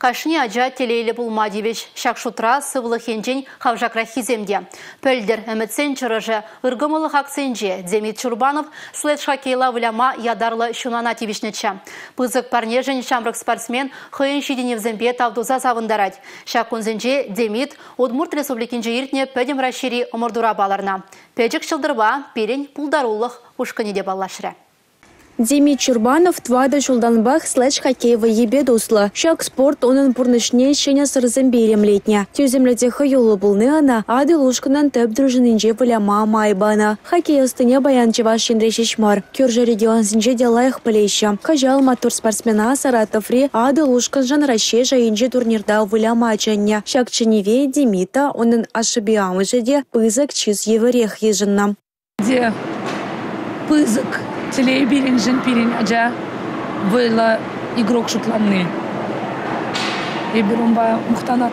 Кашни ажа телейлі бұлмадевеш шақшутра сывылы хенжен хавжакра хиземде. Пөлдер әмітсен чырыжы ұргымылық акценже Демид Чурбанов слэдж хоккейла вляма ядарлы шунана тивишнеча. Пызык парнежен шамрық спортсмен хойын шиденевзембе тавдуза савындарад. Шақунзенже Демид Удмурт республикинже иртне пөдем расшири омырдура баларна. Пөджік шылдырба перен пулдарулық ушканеде балашыра. Демид Чурбанов твада шулданбах слэдж хоккейва ебе дуслы. Шак спорт onun пурнышне шеня сырзымберем летня. Тюземлете хаюлы булны ана, ады лушканан төп дружининже вляма майбана. Хоккей астыне баян чеваш шешмар. Кюржа регион синже делаях плеща. Хажал матур спортсмена Саратоври ады лушкан жанраще жайынже турнирда вляма чанья. Шак ченеве Демита onun ашыбиамы жеде пызык чиз еврех ежынна. Де пызык. Телей бирин жин пирин ажа войла игрок шутланны. И берумба мухтанат.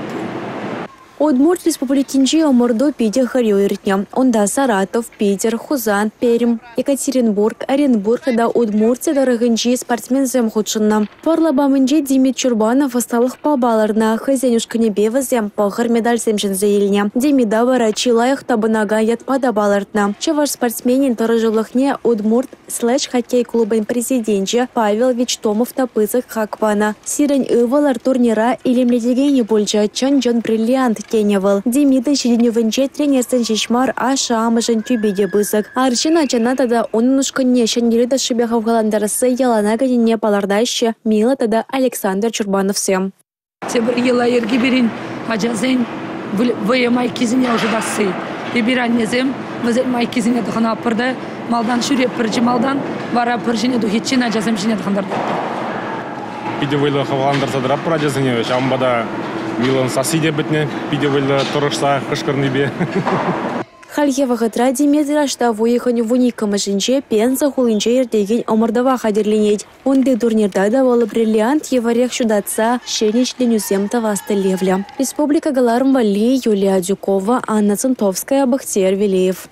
Удмурт республикинче омордо пиде харьоиртня. Онда Саратов, Питер, Хузан, Пермь, Екатеринбург, Оренбург да Удмуртия дорогинчи спортсмен зем худшинна. Парлабамынче Демид Чурбанов осталых по баларна. Хозяйнюшка небева зем пахар медаль земшин заильня. Демида варачи лаях табанага ятпада балартна. Чеваш спортсменин торожулахне Удмурт слэдж хоккей клубын президенче Павел Вичтомов тапызых хакпана. Сирень ывалар турнира или мледегейни больча чан Джон Бриллиант Кеневал. Демида шиденевенче тренерсен шешмар аша амышын тюбеде бызык. Арчина чана тада onun ушканне шаннерида шибяхав галандарысы ялана гадине палардайще мила тада Александр Чурбанов сем. Тебір ела ерге берін ажазен вые майкизіне уже басы. Ебиран незем, візет майкизіне дұхана апырды. Малдан шүре піржі малдан, вара піржіне дұхетчен ажазем жіне дұхандарды. Пиде вайлы хаваландар садырап пыр ажазіне, шамбада Милан сасиде бітне, пиде вайлы тұрышса қышқырны бе. Хальева гатра Демидра шта выеханю в уникам жинче пенза хулинче ердеген омырдава хадерленеть. Онды турнирда давалы бриллиант еварех шудатса шенич ленюзем тавасты левля. Республика Галарм Вали, Юлия Дюкова, Анна Центовская, Бахтияр Велеев.